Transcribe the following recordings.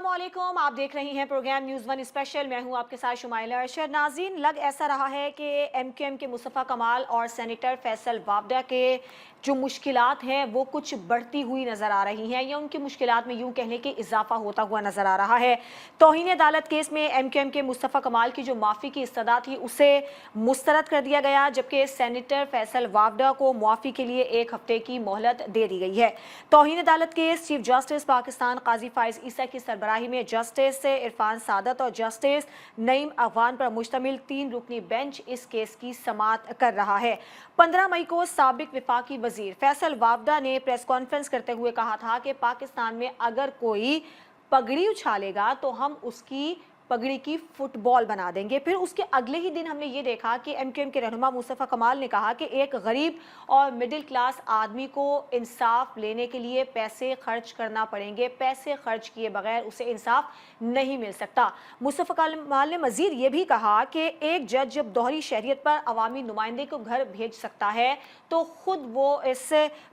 अस्सलामुअलैकुम, आप देख रही हैं प्रोग्राम न्यूज़ वन स्पेशल। मैं हूं आपके साथ शुमाइला अरशद। नाज़रीन, लग ऐसा रहा है कि एमक्यूएम के मुस्तफ़ा कमाल और सेनेटर फैसल वावडा के जो मुश्किलात हैं वो कुछ बढ़ती हुई नज़र आ रही हैं, या उनकी मुश्किलात में यूं कहने कि इजाफा होता हुआ नज़र आ रहा है। तौहीन अदालत केस में एमक्यूएम के मुस्तफ़ा कमाल की जो माफ़ी की इस्तदा थी उसे मुस्तरद कर दिया गया, जबकि सेनेटर फैसल वावडा को मुआफ़ी के लिए 1 हफ्ते की मोहलत दे दी गई है। तौहीन अदालत केस चीफ जस्टिस पाकिस्तान काजी फाइज ईसा की सरबराही में जस्टिस इरफान सादत और जस्टिस नईम अफगान पर मुश्तमिल 3 रुकनी बेंच इस केस की समाअत कर रहा है। 15 मई को साबिक वफाकी वजीर फैसल वावडा ने प्रेस कॉन्फ्रेंस करते हुए कहा था कि पाकिस्तान में अगर कोई पगड़ी उछालेगा तो हम उसकी पगड़ी की फुटबॉल बना देंगे। फिर उसके अगले ही दिन हमने ये देखा कि एमक्यूएम के रहनुमा मुस्तफ़ा कमाल ने कहा कि एक गरीब और मिडिल क्लास आदमी को इंसाफ लेने के लिए पैसे खर्च करना पड़ेंगे, पैसे खर्च किए बगैर उसे इंसाफ नहीं मिल सकता। मुस्तफ़ा कमाल ने मजीद ये भी कहा कि एक जज जब दोहरी शहरियत पर अवामी नुमाइंदे को घर भेज सकता है तो खुद वो इस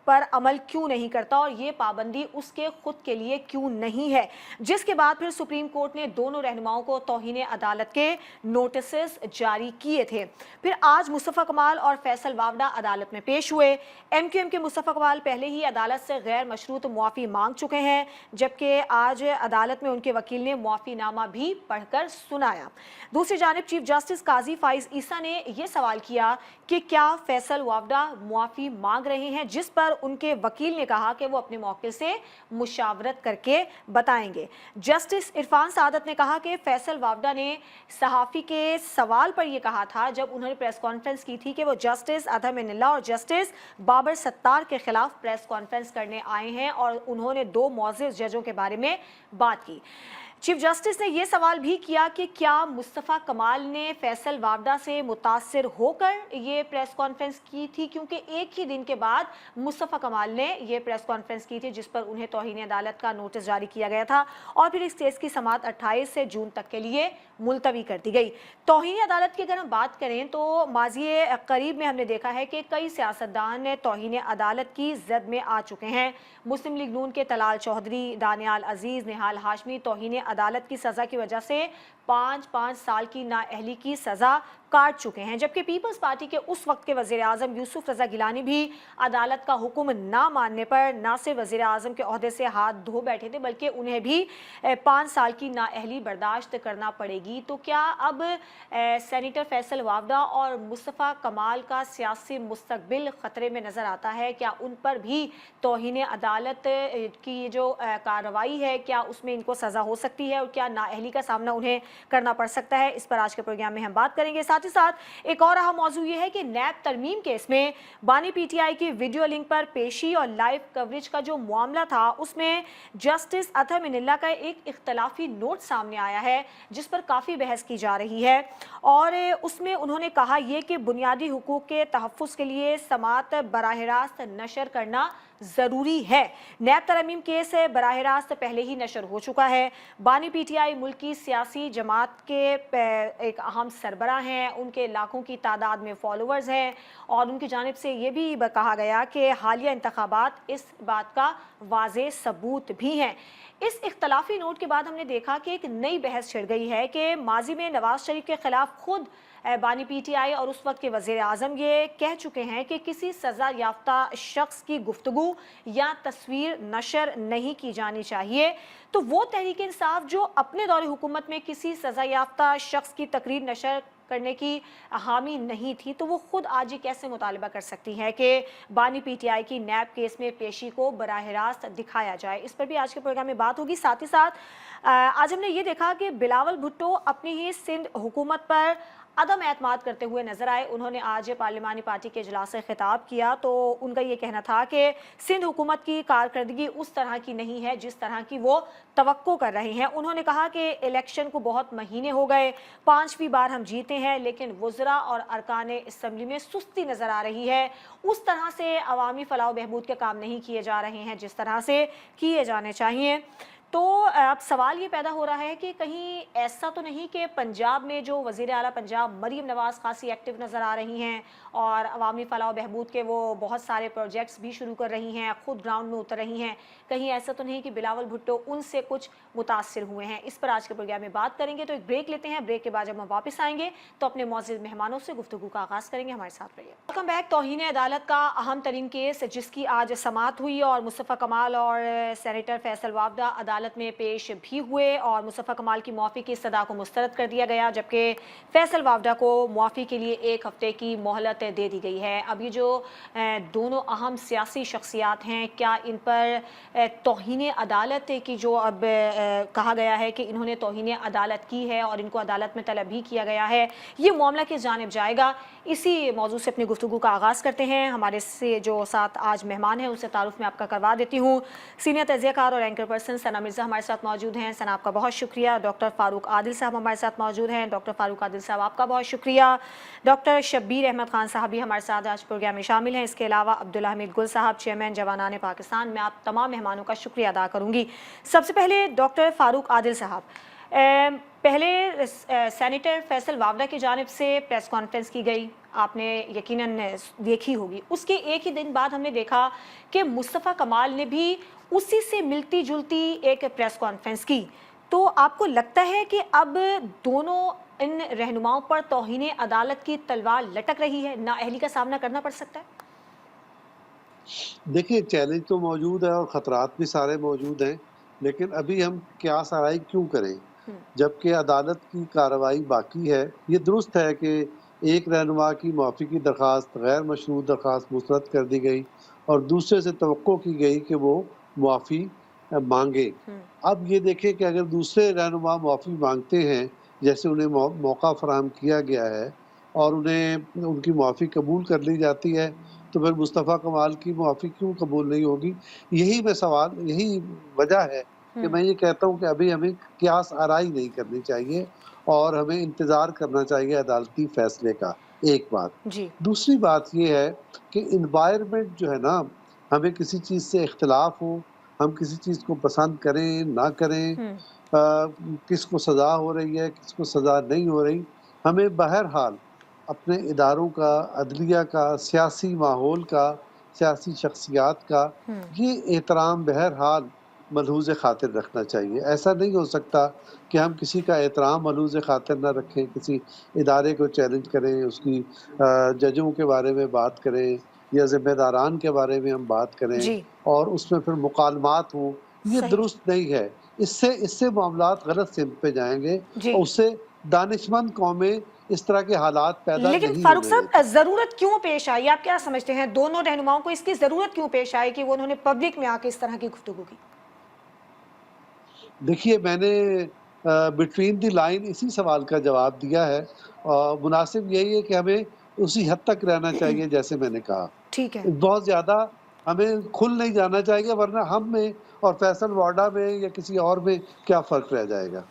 पर अमल क्यों नहीं करता, और ये पाबंदी उसके खुद के लिए क्यों नहीं है। जिसके बाद फिर सुप्रीम कोर्ट ने दोनों रहनुमाओं को तौहीन अदालत के नोटिस जारी किए थे। फिर आज मुस्तफ़ा कमाल और फैसल वावडा अदालत में पेश हुए। एमक्यूएम के मुस्तफ़ा कमाल पहले ही अदालत से गैर मशरूत मुआफ़ी मांग चुके हैं, जबकि आज अदालत में उनके वकील ने मुआफ़ीनामा भी पढ़कर सुनाया। दूसरी जानिब चीफ जस्टिस काजी फाइज ईसा ने यह सवाल किया कि क्या फैसल वावडा मुआफ़ी मांग रहे हैं, जिस पर उनके वकील ने कहा कि वो अपने मौकिल से मुशावरत करके बताएंगे। जस्टिस इरफान सादत ने कहा कि फैसल वावडा ने सहाफ़ी के सवाल पर यह कहा था जब उन्होंने प्रेस कॉन्फ्रेंस की थी कि वो जस्टिस अदहम निल्ला और जस्टिस बाबर सत्तार के खिलाफ प्रेस कॉन्फ्रेंस करने आए हैं, और उन्होंने 2 मुअज़्ज़िज़ जजों के बारे में बात की। चीफ जस्टिस ने यह सवाल भी किया कि क्या मुस्तफ़ा कमाल ने फैसल वावडा से मुतासिर होकर ये प्रेस कॉन्फ्रेंस की थी, क्योंकि एक ही दिन के बाद मुस्तफ़ा कमाल ने यह प्रेस कॉन्फ्रेंस की थी जिस पर उन्हें तौहीन अदालत का नोटिस जारी किया गया था, और फिर इस केस की समाअत 28 जून तक के लिए मुलतवी कर दी गई। तौहीन अदालत की अगर हम बात करें तो माजी करीब में हमने देखा है कि कई सियासतदान तौहीन अदालत की जद में आ चुके हैं। मुस्लिम लीग नून के तलाल चौधरी, दानियाल अजीज, निहाल हाशमी तौहीन अदालत की सज़ा की वजह से 5 साल की नाअहली की सज़ा काट चुके हैं, जबकि पीपल्स पार्टी के उस वक्त के वज़ीर आज़म यूसुफ रज़ा गिलानी भी अदालत का हुक्म ना मानने पर न सिर्फ वज़ीर आज़म के ओहदे से हाथ धो बैठे थे, बल्कि उन्हें भी 5 साल की नाअहली बर्दाश्त करना पड़ेगी। तो क्या अब सेनेटर फैसल वावडा और मुस्तफ़ा कमाल का सियासी मुस्तकबिल ख़तरे में नज़र आता है? क्या उन पर भी तौहीन अदालत की जो कार्रवाई है, क्या उसमें इनको सज़ा हो सकती है, और क्या नाअहली का सामना उन्हें करना पड़ सकता है? इस पर आज के प्रोग्राम में हम बात करेंगे। साथ ही साथ एक और अहम मौजू ये है कि नैब तरमीम केस में बानी पीटीआई की वीडियो लिंक पर पेशी और लाइव कवरेज का जो मामला था उसमें जस्टिस अदहम निल्ला का एक इख्तलाफी नोट सामने आया है, जिस पर काफ़ी बहस की जा रही है, और उसमें उन्होंने कहा यह कि बुनियादी हुकूक के तहफ़्फ़ुज़ के लिए समाअत बराह रास्त नशर करना ज़रूरी है। नैब तरमीम केस बराह रास्त पहले ही नशर हो चुका है। बानी पीटीआई मुल्क की सियासी जमात के एक अहम सरबराह हैं, उनके लाखों की तादाद में फॉलोअर्स हैं, और उनकी जानिब से ये भी कहा गया कि हालिया इंतखाबात इस बात का वाज़ेह सबूत भी हैं। इस इख्तलाफी नोट के बाद हमने देखा कि एक नई बहस छिड़ गई है कि माजी में नवाज शरीफ के खिलाफ खुद बानी पीटीआई और उस वक्त के वज़ीर आज़म ये कह चुके हैं कि किसी सज़ा याफ्ता शख्स की गुफ्तगू या तस्वीर नशर नहीं की जानी चाहिए। तो वो तहरीक इंसाफ जो अपने दौरे हुकूमत में किसी सज़ा याफ्ता शख्स की तकरीर नशर करने की हामी नहीं थी, तो वो खुद आज ये कैसे मुतालबा कर सकती है कि बानी पीटीआई की नैब केस में पेशी को बराह रास्त दिखाया जाए? इस पर भी आज के प्रोग्राम में बात होगी। साथ ही साथ आज हमने ये देखा कि बिलावल भुट्टो अपनी ही सिंध हुकूमत पर अदम एतमाद करते हुए नजर आए। उन्होंने आज पार्लिमानी पार्टी के इजलास से खिताब किया तो उनका ये कहना था कि सिंध हुकूमत की कारकर्दगी उस तरह की नहीं है जिस तरह की वो तवक्को कर रहे हैं। उन्होंने कहा कि इलेक्शन को बहुत महीने हो गए, 5वीं बार हम जीते हैं, लेकिन वज़रा और अरकान असम्बली में सुस्ती नज़र आ रही है। उस तरह से अवामी फलाह बहबूद के काम नहीं किए जा रहे हैं जिस तरह से किए जाने चाहिए। तो अब सवाल ये पैदा हो रहा है कि कहीं ऐसा तो नहीं कि पंजाब में जो वज़ीर आला पंजाब मरीम नवाज़ खासी एक्टिव नज़र आ रही हैं और अवामी फलाह व बहबूद के वो बहुत सारे प्रोजेक्ट्स भी शुरू कर रही हैं, खुद ग्राउंड में उतर रही हैं, कहीं ऐसा तो नहीं कि बिलावल भुट्टो उनसे कुछ मुतासिर हुए हैं? इस पर आज के प्रोग्राम में बात करेंगे। तो एक ब्रेक लेते हैं, ब्रेक के बाद जब हम वापस आएंगे तो अपने मौजूद मेहमानों से गुफ्तगू का आगाज़ करेंगे। हमारे साथ रहिए। Welcome back. तौहीन अदालत का अहम तरीन केस जिसकी आज समाअत हुई और मुस्तफ़ा कमाल और सेनेटर फैसल वावदा अदालत में पेश भी हुए और मुस्तफ़ा कमाल की मुआफ़ी की सदा को मुस्तरद कर दिया गया, जबकि फैसल वावदा को मुआफ़ी के लिए 1 हफ्ते की मोहलत दे दी गई है। अब ये जो दोनों अहम सियासी शख्सियात हैं, क्या इन पर तौहीन अदालत की जो अब कहा गया है कि इन्होंने तौहीन अदालत की है और इनको अदालत में तलब भी किया गया है, ये मामला किस जानिब जाएगा? इसी मौजू से अपनी गुफ्तगू का आगाज़ करते हैं। हमारे से जो साथ आज मेहमान हैं उनसे तारुफ में आपका करवा देती हूँ। सीनियर तजियाकार और एंकर पर्सन सना मिर्ज़ा हमारे साथ मौजूद हैं। सना, आपका बहुत शुक्रिया। डॉक्टर फ़ारूक आदिल साहब हमारे साथ मौजूद हैं। डॉक्टर फ़ारूक आदिल साहब, आपका बहुत शुक्रिया। डॉक्टर शब्बीर अहमद खान साहब भी हमारे साथ आज प्रोग्राम में शामिल हैं। इसके अलावा अब्दुल्ला हमीद गुल साहब, चेयरमैन जवानान पाकिस्तान। मैं आप तमाम मेहमानों का शुक्रिया अदा करूँगी। सबसे पहले डॉक्टर फ़ारूक आदिल साहब, पहले सेनेटर फैसल वावदा की जानिब से प्रेस कॉन्फ्रेंस की गई, आपने यकीनन देखी होगी। उसके एक ही दिन बाद हमने देखा कि मुस्तफ़ा कमाल ने भी उसी से मिलती जुलती एक प्रेस कॉन्फ्रेंस की। तो आपको लगता है कि अब दोनों इन रहनुमाओं पर तौहीन अदालत की तलवार लटक रही है, नाअहली का सामना करना पड़ सकता है? देखिए, चैलेंज तो मौजूद है और ख़तरात भी सारे मौजूद हैं, लेकिन अभी हम क़यास आराई क्यों करें जबकि अदालत की कार्रवाई बाकी है। ये दुरुस्त है कि एक रहनुमा की माफ़ी की दरख्वास्त गैर मशरूत दरख्वास्त मुस्तरद कर दी गई और दूसरे से तवक्को की गई कि वो मुआफ़ी मांगे। अब ये देखें कि अगर दूसरे रहनुमा मुआफ़ी मांगते हैं, जैसे उन्हें मौका फराहम किया गया है और उन्हें उनकी मुआफ़ी कबूल कर ली जाती है, तो फिर मुस्तफ़ा कमाल की मुआफ़ी क्यों कबूल नहीं होगी? यही वजह है कि मैं ये कहता हूँ कि अभी हमें क़यास आराई नहीं करनी चाहिए और हमें इंतज़ार करना चाहिए अदालती फ़ैसले का, एक बात। जी। दूसरी बात ये है कि एनवायरनमेंट जो है ना, हमें किसी चीज़ से इख्तिलाफ़ हो, हम किसी चीज़ को पसंद करें, ना करें, किसको सज़ा हो रही है, किसको सज़ा नहीं हो रही, हमें बहरहाल अपने इदारों का, अदलिया का, सियासी माहौल का, सियासी शख्सियात का ये एहतराम बहरहाल मलहूज़ ख़ातिर रखना चाहिए। ऐसा नहीं हो सकता कि हम किसी का एहतराम मलहूज़ ख़ातिर ना रखें, किसी इदारे को चैलेंज करें, उसकी जजों के बारे में बात करें या ज़िम्मेदारान के बारे में हम बात करें जी। और उसमें फिर मुकालमात हों, ये सही। दुरुस्त नहीं है। इससे मामलात गलत सिमत पे जाएँगे जी। और उससे दानिशमंद कौमें इस तरह के हालात पैदा लेकिन नहीं फारूक होने साहब, देती। ज़रूरत क्यों पेश आई? आप क्या समझते हैं दोनों रहनुमाओं को इसकी ज़रूरत क्यों पेश आई कि वो उन्होंने पब्लिक में आके इस तरह की गुफ्तगू की? देखिए, मैंने बिटवीन द लाइन इसी सवाल का जवाब दिया है। मुनासिब यही है कि हमें उसी हद तक रहना चाहिए जैसे मैंने कहा। ठीक है। बहुत ज़्यादा हमें खुल नहीं जाना चाहिए, वरना हम में और फैसल वाडा में या किसी और में क्या फ़र्क रह जाएगा।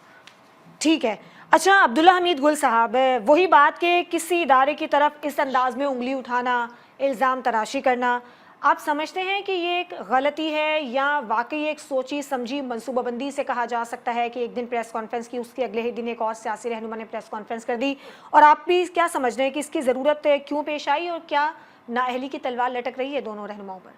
ठीक है। अच्छा, अब्दुल्ला हमीद गुल साहब, वही बात कि किसी इदारे की तरफ इस अंदाज में उंगली उठाना, इल्ज़ाम तराशी करना, आप समझते हैं कि ये एक गलती है या वाकई एक सोची समझी मनसूबाबंदी से कहा जा सकता है कि एक दिन प्रेस कॉन्फ्रेंस की, उसके अगले ही दिन एक और सियासी रहनुमा ने प्रेस कॉन्फ्रेंस कर दी? और आप भी क्या समझ रहे हैं कि इसकी ज़रूरत क्यों पेश आई और क्या नाअहली की तलवार लटक रही है दोनों रहनुमाओं पर?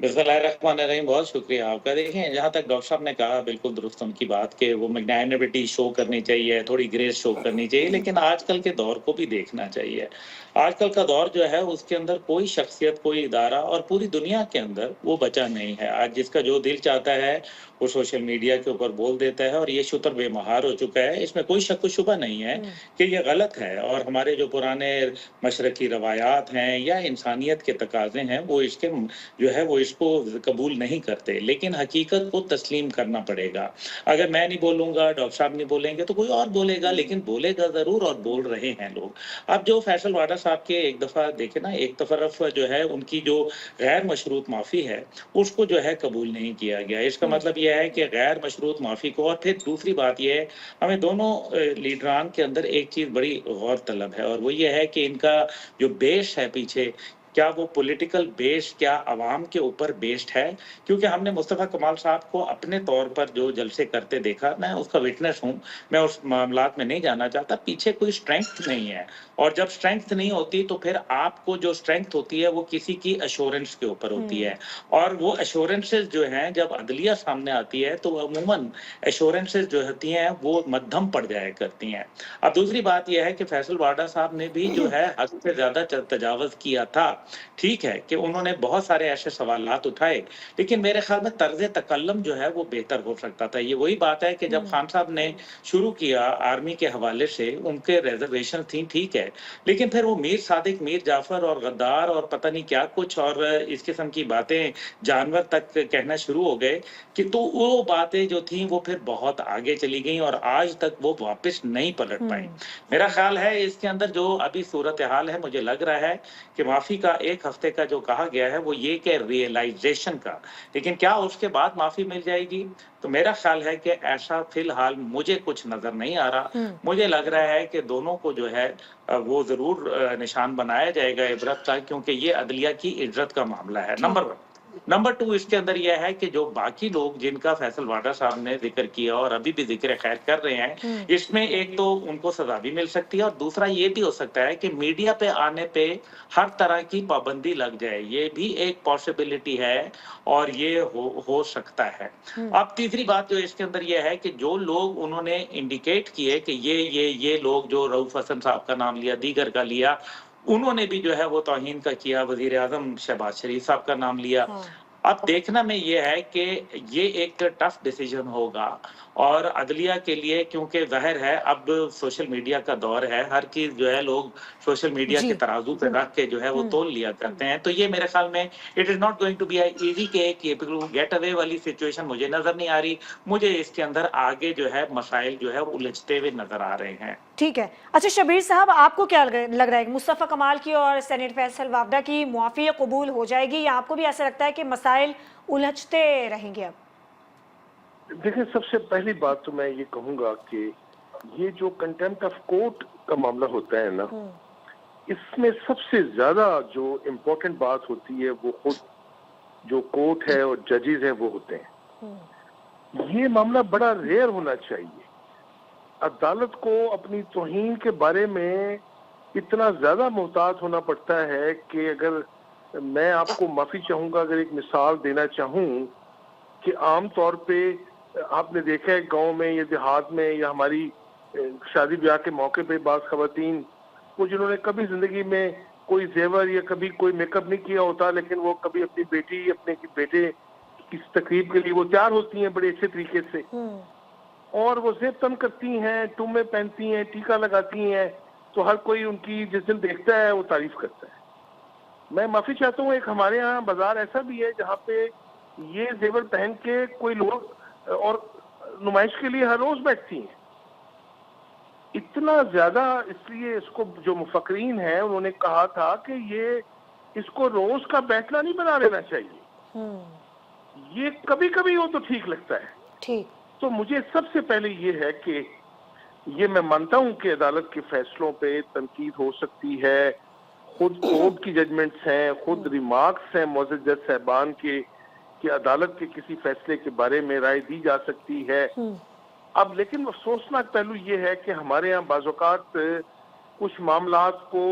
बिस्मिल्लाहिर्रहमानिर्रहीम, बहुत शुक्रिया आपका। देखें, जहाँ तक डॉक्टर साहब ने कहा बिल्कुल दुरुस्त उनकी बात कि वो मैग्नानिमिटी शो करनी चाहिए, थोड़ी ग्रेस शो करनी चाहिए, लेकिन आजकल के दौर को भी देखना चाहिए। आजकल का दौर जो है उसके अंदर कोई शख्सियत, कोई इदारा और पूरी दुनिया के अंदर वो बचा नहीं है। आज जिसका जो दिल चाहता है वो सोशल मीडिया के ऊपर बोल देता है और ये शुतर बेमहार हो चुका है। इसमें कोई शक व शुबा नहीं है कि ये गलत है और हमारे जो पुराने मशरकी रवायात हैं या इंसानियत के तकाज़े हैं वो इसके जो है वो इसको कबूल नहीं करते, लेकिन हकीकत को तस्लीम करना पड़ेगा। अगर मैं नहीं बोलूँगा, डॉक्टर साहब नहीं बोलेंगे तो कोई और बोलेगा, लेकिन बोलेगा ज़रूर और बोल रहे हैं लोग। अब जो फैसल वाडा साहब के एक दफ़ा देखें ना, एक तरफ जो है उनकी जो गैर मशरूत माफ़ी है उसको जो है कबूल नहीं किया गया। इसका मतलब यह है कि गैर मशरूत माफ़ी को, और फिर दूसरी बात यह है, हमें दोनों लीडरान के अंदर एक चीज़ बड़ी गौर तलब है और वो ये है कि इनका जो बेस है पीछे क्या वो पॉलिटिकल बेस्ड, क्या अवाम के ऊपर बेस्ड है? क्योंकि हमने मुस्तफ़ा कमाल साहब को अपने तौर पर जो जलसे करते देखा, मैं उसका विटनेस हूँ, मैं उस मामलात में नहीं जाना चाहता, पीछे कोई स्ट्रेंथ नहीं है। और जब स्ट्रेंथ नहीं होती तो फिर आपको जो स्ट्रेंथ होती है वो किसी की एश्योरेंस के ऊपर होती है, और वो एश्योरेंसेस जो हैं जब अदलिया सामने आती है तो अमूमन एश्योरेंसेस जो होती हैं वो मध्यम पड़ जाया करती हैं। अब दूसरी बात यह है कि फैसल वाडा साहब ने भी जो है हद से ज्यादा तजावज किया था। ठीक है कि उन्होंने बहुत सारे ऐसे सवालात उठाए, लेकिन मेरे ख्याल में तर्ज तकल्लम जो है वो बेहतर हो सकता था। ये वही बात है कि जब खान साहब ने शुरू किया आर्मी के हवाले से, उनके रिजर्वेशन थी, ठीक है, लेकिन फिर वो मीर सादिक, मीर जाफर और गद्दार और पता नहीं क्या कुछ और इस किस्म की बातें जानवर तक कहना शुरू हो गए कि तो वो बातें जो थी वो फिर बहुत आगे चली गई और आज तक वो वापस नहीं पलट पाई। मेरा ख्याल है इसके अंदर जो अभी सूरत हाल है, मुझे लग रहा है कि माफी का एक हफ्ते का जो कहा गया है वो ये कि रियलाइजेशन का, लेकिन क्या उसके बाद माफी मिल जाएगी? तो मेरा ख्याल है कि ऐसा फिलहाल मुझे कुछ नजर नहीं आ रहा। मुझे लग रहा है कि दोनों को जो है वो जरूर निशान बनाया जाएगा इबरत का, क्योंकि ये अदलिया की इज्जत का मामला है। नंबर 2 इसके अंदर यह है कि जो बाकी लोग जिनका फैसल वाडा साहब ने जिक्र किया और अभी भी जिक्र खैर कर रहे हैं, इसमें एक तो उनको सजा भी मिल सकती है और दूसरा ये भी हो सकता है कि मीडिया पे आने पे हर तरह की पाबंदी लग जाए, ये भी एक पॉसिबिलिटी है और ये हो सकता है। अब तीसरी बात जो इसके अंदर यह है कि जो लोग उन्होंने इंडिकेट किए कि ये लोग, जो रऊफ हसन साहब का नाम लिया, दीगर का लिया, उन्होंने भी जो है वो तौहीन का किया, वजीर आजम शहबाज शरीफ साहब का नाम लिया। अब देखना में ये है कि ये एक टफ डिसीजन होगा और अदलिया के लिए, क्योंकि जाहिर है अब सोशल मीडिया का दौर है, हर चीज जो है लोग सोशल मीडिया के तराजू पे रख के जो है वो तोल लिया करते हैं। तो ये मेरे ख्याल में it is not going to be easy कि गेट अवे वाली सिचुएशन मुझे नजर नहीं आ रही। मुझे इसके अंदर आगे जो है मसाइल जो है उलझते हुए नजर आ रहे हैं। ठीक है। अच्छा शबीर साहब, आपको क्या लग रहा है, मुस्तफ़ा कमाल की और सेनेटर फैसल वावडा की मुआफ़ी कबूल हो जाएगी या आपको भी ऐसा लगता है कि मसाइल उलझते रहेंगे? अब देखिए, सबसे पहली बात तो मैं ये कहूँगा कि ये जो कंटेम्प्ट ऑफ कोर्ट का मामला होता है ना, इसमें सबसे ज्यादा जो इम्पोर्टेंट बात होती है वो खुद जो कोर्ट है और जजेस हैं वो होते हैं। ये मामला बड़ा रेयर होना चाहिए। अदालत को अपनी तौहीन के बारे में इतना ज्यादा मोहतात होना पड़ता है कि अगर मैं आपको माफी चाहूंगा, अगर एक मिसाल देना चाहूं कि आम तौर पे आपने देखा है गांव में या देहात में या हमारी शादी ब्याह के मौके पे बाज़ खवातीन वो जिन्होंने कभी जिंदगी में कोई जेवर या कभी कोई मेकअप नहीं किया होता, लेकिन वो कभी अपनी बेटी अपने बेटे की तकरीब के लिए वो तैयार होती हैं बड़े अच्छे तरीके से, और वो जेब तन करती हैं, टूमे पहनती हैं, टीका लगाती हैं, तो हर कोई उनकी जिस दिन देखता है वो तारीफ करता है। मैं माफी चाहता हूँ, एक हमारे यहाँ बाजार ऐसा भी है जहाँ पे ये जेवर पहन के कोई लोग और नुमाइश के लिए हर रोज बैठती हैं। इतना ज्यादा, इसलिए इसको जो मुफक्रीन हैं उन्होंने कहा था कि ये इसको रोज का बैठना नहीं बना लेना चाहिए, ये कभी कभी हो तो ठीक लगता है। ठीक। तो मुझे सबसे पहले ये है कि ये मैं मानता हूं कि अदालत के फैसलों पे तनकीद हो सकती है, खुद कोर्ट की जजमेंट्स हैं, खुद रिमार्क्स हैं मौजूद जज साहबान के कि अदालत के किसी फैसले के बारे में राय दी जा सकती है। अब लेकिन अफसोसनाक पहलू ये है कि हमारे यहाँ बाज़ औक़ात कुछ मामलात को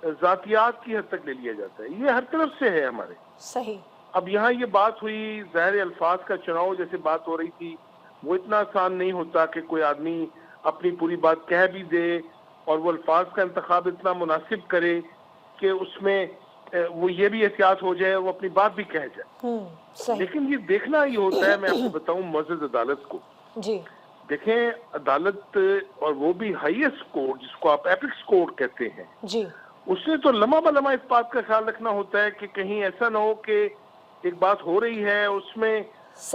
ज़ातियात की हद तक ले लिया जाता है, ये हर तरफ से है हमारे। सही। अब यहाँ ये बात हुई, ज़ाहिर अल्फाज का चुनाव जैसे बात हो रही थी, वो इतना आसान नहीं होता कि कोई आदमी अपनी पूरी बात कह भी दे और वो अल्फाज का इंतखाब इतना मुनासिब करे कि उसमें वो ये भी एहतियात हो जाए, वो अपनी बात भी कह जाए। लेकिन ये देखना ये होता है, मैं आपको बताऊं मौजूद अदालत को जी देखें, अदालत और वो भी हाईएस्ट कोर्ट जिसको आप एपिक्स कोर्ट कहते हैं जी, उसने तो लम्हा बलम्हा इस बात का ख्याल रखना होता है कि कहीं ऐसा ना हो कि एक बात हो रही है उसमें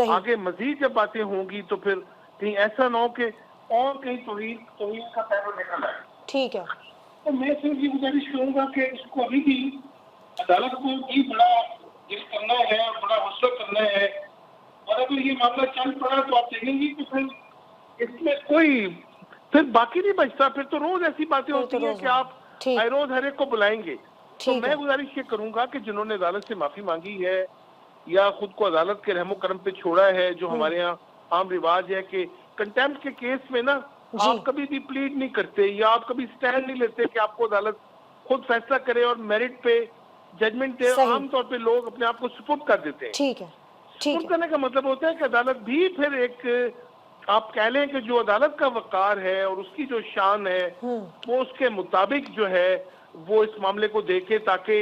आगे मजीद जब बातें होंगी तो फिर कहीं ऐसा ना हो कि और कहीं तौहीन का पैरों निकल आए। ठीक है। तो मैं सिर्फ ये गुजारिश करूंगा कि इसको अभी भी अदालत को भी बड़ा दिल करना है और बड़ा हौसला करना है, और अगर ये मामला चल पड़ा तो आप देखेंगे कि फिर इसमें कोई फिर बाकी नहीं बचता, फिर तो रोज ऐसी बातें होती हैं कि आप हर रोज हर एक को बुलाएंगे तो मैं गुजारिश ये करूंगा कि जिन्होंने अदालत से माफी मांगी है या खुद को अदालत के रहमो करम पे छोड़ा है, जो हमारे यहाँ आम रिवाज है कि कंटेम्प्ट के केस में ना आप कभी भी प्लीड नहीं करते या आप कभी स्टैंड नहीं लेते कि आपको अदालत खुद फैसला करे और मेरिट पे जजमेंट दे। आमतौर पे लोग अपने आप को सुपुर्द कर देते हैं। सुपुर्द करने का मतलब होता है कि अदालत भी फिर एक आप कह लें कि जो अदालत का वकार है और उसकी जो शान है वो उसके मुताबिक जो है वो इस मामले को देखे, ताकि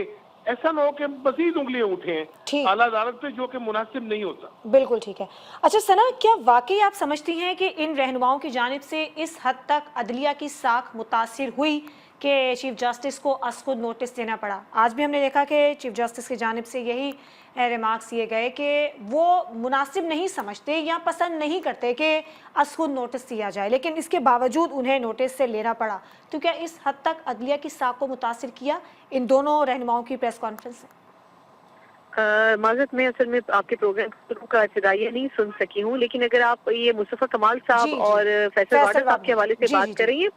ऐसा ना हो कि मजीद उंगलियां उठें आला अदालत पे, जो कि मुनासिब नहीं होता। बिल्कुल ठीक है। अच्छा सना, क्या वाकई आप समझती हैं कि इन रहनुमाओं की जानिब से इस हद तक अदलिया की साख मुतासिर हुई कि चीफ जस्टिस को असखुद नोटिस देना पड़ा? आज भी हमने देखा कि चीफ जस्टिस की जानिब से यही रिमार्क्स दिए गए कि वो मुनासिब नहीं समझते या पसंद नहीं करते कि असखुद नोटिस दिया जाए, लेकिन इसके बावजूद उन्हें नोटिस से लेना पड़ा। तो क्या इस हद तक अदलिया की साख को मुतासिर किया इन दोनों रहनुमाओं की प्रेस कॉन्फ्रेंस से? माजरत में असल में आपके प्रोग्राम का इब्तिदाइया नहीं सुन सकी हूँ, लेकिन अगर आप ये मुस्तफा कमाल साहब और फैसल वाडा साहब के हवाले से बात कर रही हैं,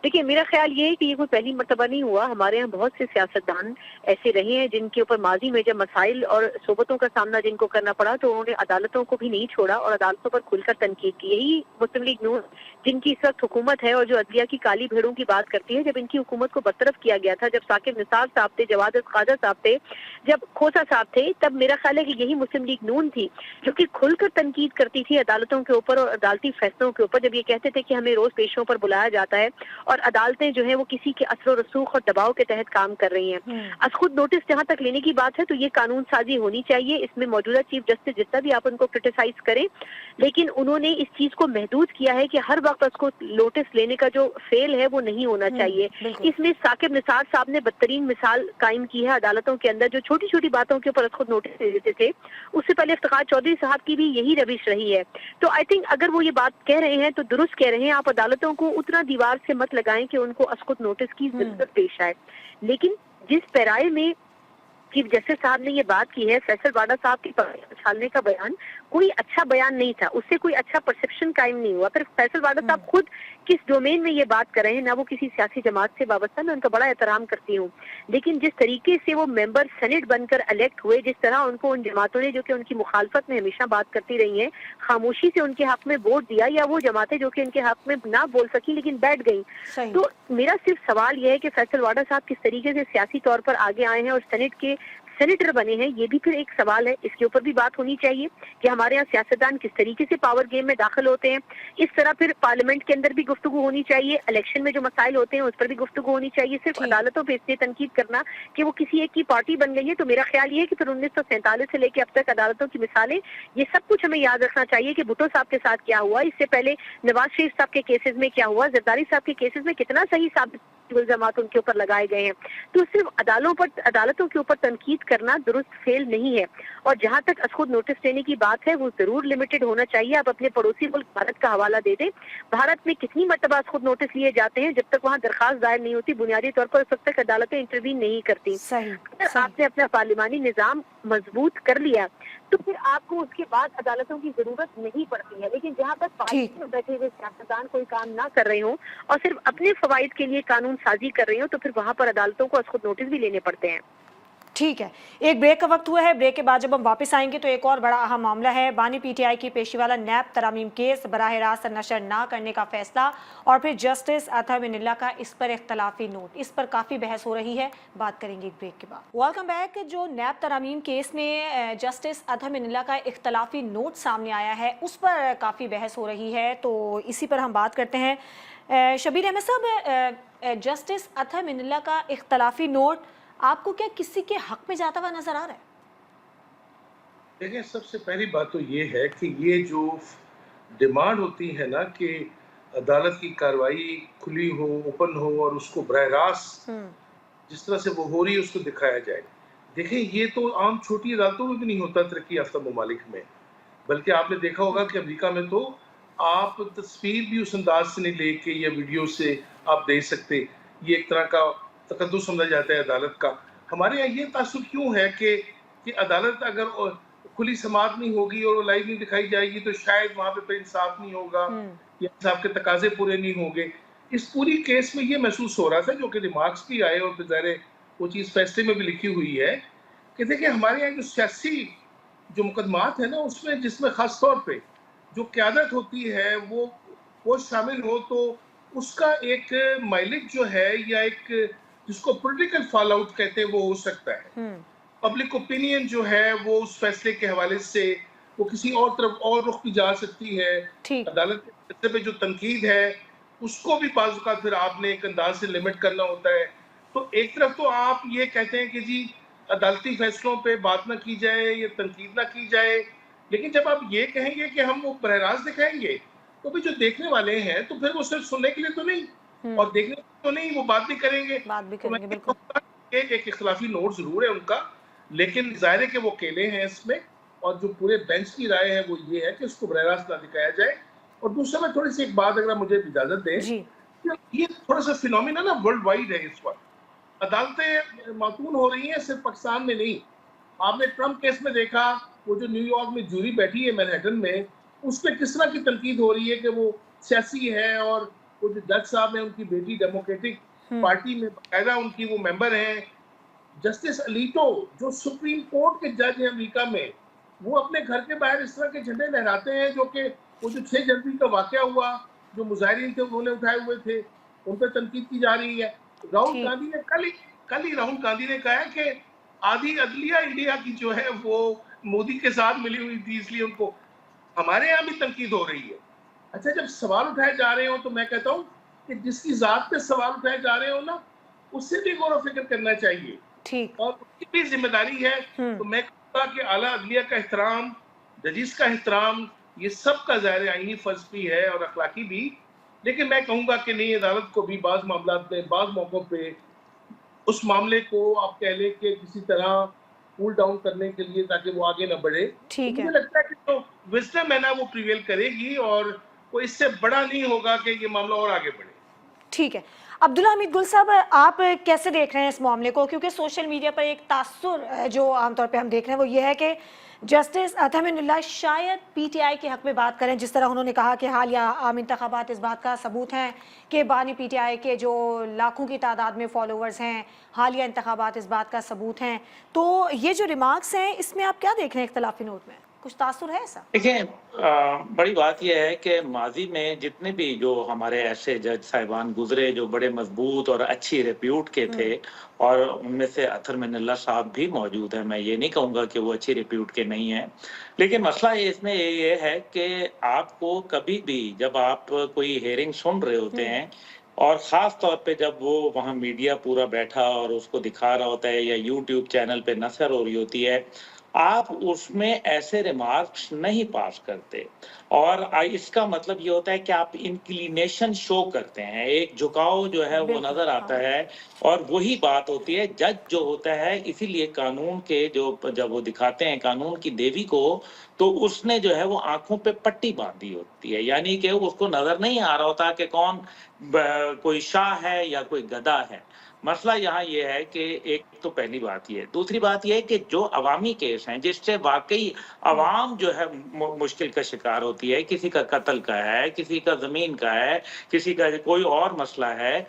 देखिए मेरा ख्याल ये है कि ये कोई पहली मर्तबा नहीं हुआ। हमारे यहाँ बहुत से सियासतदान ऐसे रहे हैं जिनके ऊपर माजी में जब मसाइल और सोबतों का सामना जिनको करना पड़ा तो उन्होंने अदालतों को भी नहीं छोड़ा और अदालतों पर खुलकर तनकीद की। यही मुस्लिम लीग नून जिनकी इस वक्त हुकूमत है और जो अदलिया की काली भेड़ों की बात करती है, जब इनकी हुकूमत को बरतरफ किया गया था, जब साकिब निसार साहब थे, जवाद ख्वाजा साहब थे, जब खोसा साहब थे, तब मेरा ख्याल है कि यही मुस्लिम लीग नून थी जो कि खुलकर तनकीद करती थी अदालतों के ऊपर और अदालती फैसलों के ऊपर। जब ये कहते थे कि हमें रोज पेशों पर बुलाया जाता है और अदालतें जो है वो किसी के असर और रसूख और दबाव के तहत काम कर रही हैं। असखुद नोटिस जहां तक लेने की बात है तो ये कानून साजी होनी चाहिए। इसमें मौजूदा चीफ जस्टिस जितना भी आप उनको क्रिटिसाइज करें, लेकिन उन्होंने इस चीज को महदूद किया है कि हर वक्त उसको नोटिस लेने का जो फेल है वो नहीं होना चाहिए। इसमें साकिब निसार साहब ने बदतरीन मिसाल कायम की है अदालतों के अंदर, जो छोटी छोटी बातों के ऊपर असखुद नोटिस दे देते थे। उससे पहले इफ्तिखार चौधरी साहब की भी यही रविश रही है। तो आई थिंक अगर वो ये बात कह रहे हैं तो दुरुस्त कह रहे हैं। आप अदालतों को उतना दीवार से मत लगाएं कि उनको असखुद नोटिस की जरूरत पेश आए, लेकिन जिस पैराए में चीफ जस्टिस साहब ने ये बात की है, फैसल वाडा साहब की छालने का बयान कोई अच्छा बयान नहीं था, उससे कोई अच्छा परसेप्शन कायम नहीं हुआ। फिर फैसल वाडा साहब खुद किस डोमेन में ये बात कर रहे हैं, ना वो किसी सियासी जमात से वाबस्ता, मैं उनका बड़ा एहतराम करती हूँ, लेकिन जिस तरीके से वो मेंबर सेनेट बनकर इलेक्ट हुए, जिस तरह उनको उन जमातों ने जो कि उनकी मुखालफत में हमेशा बात करती रही हैं, खामोशी से उनके हक में वोट दिया, या वो जमातें जो कि उनके हक में ना बोल सकी लेकिन बैठ गई। तो मेरा सिर्फ सवाल यह है कि फैसल वाडा साहब किस तरीके से सियासी तौर पर आगे आए हैं और सेनेट के सेनेटर बने हैं, ये भी फिर एक सवाल है। इसके ऊपर भी बात होनी चाहिए कि हमारे यहाँ सियासतदान किस तरीके से पावर गेम में दाखिल होते हैं। इस तरह फिर पार्लियामेंट के अंदर भी गुफ्तगू होनी चाहिए, इलेक्शन में जो मसाइल होते हैं उस पर भी गुफ्तगू होनी चाहिए। सिर्फ अदालतों पे इसलिए तनकीद करना कि वो किसी एक की पार्टी बन गई है, तो मेरा ख्याल ये है कि फिर 1947 से लेकर अब तक अदालतों की मिसालें, ये सब कुछ हमें याद रखना चाहिए कि भुट्टो साहब के साथ क्या हुआ, इससे पहले नवाज शरीफ साहब के केसेस में क्या हुआ, जरदारी साहब के केसेस में कितना सही साबित इल्जामात उनके ऊपर लगाए गए हैं। तो सिर्फ अदालतों के ऊपर तनकीद करना दुरुस्त फेल नहीं है। और जहां तक असखुद नोटिस लेने की बात है वो जरूर लिमिटेड होना चाहिए। आप अपने पड़ोसी मुल्क भारत का हवाला दे दें, भारत में कितनी मर्तबा असखुद नोटिस लिए जाते हैं, जब तक वहाँ दरखास्त दायर नहीं होती बुनियादी तौर पर उस वक्त तक अदालतें इंटरवीन नहीं करती। आपने अपना पार्लिमानी निजाम मजबूत कर लिया तो फिर आपको उसके बाद अदालतों की जरूरत नहीं पड़ती है। लेकिन जहाँ तक पार्लियामेंट में बैठे हुए सियासतदान कोई काम ना कर रहे हों और सिर्फ अपने फवाइद के लिए कानून साजी कर रहे हो, तो फिर वहां पर अदालतों को असखुद नोटिस भी लेने पड़ते हैं। ठीक है, एक ब्रेक का वक्त हुआ है। ब्रेक के बाद जब हम वापस आएंगे तो एक और बड़ा अहम मामला है, बानी पीटीआई की पेशीवाला नैब तरमीम केस बराह रास्त नशर ना करने का फैसला और फिर जस्टिस अतहर मिनल्ला का इस पर इख्तलाफी नोट। इस पर काफ़ी बहस हो रही है, बात करेंगे एक ब्रेक के बाद। Welcome back. जो नैब तरमीम केस में जस्टिस अतहर मिनल्ला का इख्तलाफी नोट सामने आया है उस पर काफ़ी बहस हो रही है, तो इसी पर हम बात करते हैं। शबीर अहमद साहब, जस्टिस अतहर मिनल्ला का इख्तलाफी नोट आपको क्या किसी के हक में जाता हुआ नजर आ रहा है? देखिए, सबसे पहली बात तो ये है कि ये जो डिमांड होती है ना कि अदालत की कार्रवाई खुली हो, ओपन हो और उसको बराह रास्त जिस तरह से वो हो रही है उसको दिखाया जाए। देखिए, ये तो आम छोटी अदालतों में भी नहीं होता तरक्की याफ्ता ममालिक में, बल्कि आपने देखा होगा कि अमेरिका में तो आप तस्वीर भी उस अंदाज से नहीं लेके या वीडियो से आप दे सकते, ये एक तरह का तकद्दुस समझा जाता है अदालत का। हमारे यहाँ ये तासुब क्यों है कि अदालत अगर खुली समात नहीं होगी और लाइव नहीं दिखाई जाएगी तो शायद वहाँ पे इंसाफ नहीं होगा या इंसाफ के तकाजे पूरे नहीं होंगे। इस पूरी केस में ये महसूस हो रहा था, जो कि रिमार्क्स भी आए और ज़ाहिर वो चीज़ फैसले में भी लिखी हुई है कि देखिए हमारे यहाँ जो सियासी जो मुकदमात है ना, उसमें जिसमें खास तौर पे जो क़यादत होती है वो शामिल हो तो उसका एक माइलेज जो है या एक जिसको पॉलिटिकल फॉल आउट कहते हैं वो हो सकता है। पब्लिक ओपिनियन जो है वो उस फैसले के हवाले से वो किसी और तरफ और रुख भी जा सकती है। अदालत के फैसले पे जो तनकीद है उसको भी बाज़ औक़ात फिर आपने एक अंदाज से लिमिट करना होता है। तो एक तरफ तो आप ये कहते हैं कि जी अदालती फैसलों पे बात ना की जाए या तनकीद ना की जाए, लेकिन जब आप ये कहेंगे कि हम वो बरह रास्त दिखाएंगे तो भी जो देखने वाले हैं तो फिर वो सिर्फ सुनने के लिए तो नहीं और देखने के लिए तो नहीं, वो बात भी करेंगे। तो मैं कहूँगा कि एक इख्तिलाफी नोट जरूर है उनका, लेकिन जाहिर है कि वो अकेले हैं इसमें, और जो पूरे बेंच की राय है वो ये है कि उसको बरह रास्त ना दिखाया जाए। और दूसरा मैं थोड़ी सी एक बात अगर मुझे इजाजत दें, ये थोड़ा सा फिनोमिना ना वर्ल्ड वाइड है इस वक्त। अदालतें मातून हो रही हैं सिर्फ पाकिस्तान में नहीं। आपने ट्रम्प केस में देखा, वो जो न्यूयॉर्क में जूरी बैठी है मैनहट्टन में, उस पर किस तरह की तनकीद हो रही है कि वो सियासी है, और वो जो जज साहब हैं उनकी बेटी डेमोक्रेटिक पार्टी में बाकायदा उनकी वो मेंबर हैं। जस्टिस अलीटो जो सुप्रीम कोर्ट के जज हैं अमेरिका में, वो अपने घर के बाहर इस तरह के झंडे लहराते हैं जो कि वो जो 6 जनवरी का वाकया हुआ, जो मुजाहिरीन थे उन्होंने उठाए हुए थे, उन पर तनकीद की जा रही है। राहुल गांधी ने कल ही राहुल गांधी ने कहा है कि आधी अदलिया इंडिया की जो है वो मोदी के साथ मिली हुई थी, इसलिए उनको हमारे यहाँ भी तनकीद हो रही है। अच्छा, जब सवाल उठाए जा रहे हो तो मैं कहता हूँ कि जिसकी जात पे सवाल उठाए जा रहे हो ना, उससे भी गौर फिक्र करना चाहिए, ठीक, और उसकी भी जिम्मेदारी है। तो मैं कहूँगा कि आला अदलिया का एहतराम, जजिस का एहतराम, ये सब का ज़ाहिर आईनी फर्ज भी है और अखलाकी भी। लेकिन मैं कहूँगा कि नहीं, अदालत को भी बाज़ मामलात में, बाज़ मौक़ों पे उस मामले को आप कह लें कि किसी तरह कूल डाउन करने के लिए, ताकि वो आगे ना बढ़े। तो मुझे लगता है कि जो विज़डम है ना वो प्रिवेल करेगी और वो इससे बड़ा नहीं होगा कि ये मामला और आगे बढ़े। ठीक है। अब्दुल्ला हमीद गुल साहब, आप कैसे देख रहे हैं इस मामले को? क्योंकि सोशल मीडिया पर एक तासुर जो आमतौर पे हम देख रहे हैं वो ये है कि जस्टिस अतहमिनुल्लाह शायद पीटीआई के हक में बात करें, जिस तरह उन्होंने कहा कि हालिया आम इंतखाबात इस बात का सबूत हैं कि बानी पीटीआई के जो लाखों की तादाद में फॉलोअर्स हैं, हालिया इंतखाबात इस बात का सबूत हैं। तो ये जो रिमार्क्स हैं, इसमें आप क्या देख रहे हैं इख्तलाफी नोट में? कुछ तासुर है ऐसा? देखिए, बड़ी बात यह है कि माजी में जितने भी जो हमारे ऐसे जज साहिबान गुजरे जो बड़े मजबूत और अच्छी रिप्यूट के थे, और उनमें से अतर मिनल्ला साहब भी मौजूद हैं, मैं ये नहीं कहूँगा कि वो अच्छी रिप्यूट के नहीं हैं, लेकिन मसला इसमें ये है कि आपको कभी भी जब आप कोई हेयरिंग सुन रहे होते हैं, और ख़ास तौर पे जब वो वहाँ मीडिया पूरा बैठा और उसको दिखा रहा होता है या यूट्यूब चैनल पे नशर हो रही होती है, आप उसमें ऐसे रिमार्क्स नहीं पास करते, और इसका मतलब ये होता है कि आप इंक्लिनेशन शो करते हैं, एक झुकाव जो है वो नजर आता है, और वही बात होती है। जज जो होता है, इसीलिए कानून के जो जब वो दिखाते हैं कानून की देवी को, तो उसने जो है वो आंखों पे पट्टी बांधी होती है, यानी कि उसको नजर नहीं आ रहा होता कि कौन कोई शाह है या कोई गधा है। मसला यहाँ ये है कि एक तो पहली बात ये है, दूसरी बात ये है कि जो अवामी केस हैं जिससे वाकई अवाम जो है मुश्किल का शिकार होती है, किसी का कत्ल का है, किसी का जमीन का है, किसी का कोई और मसला है,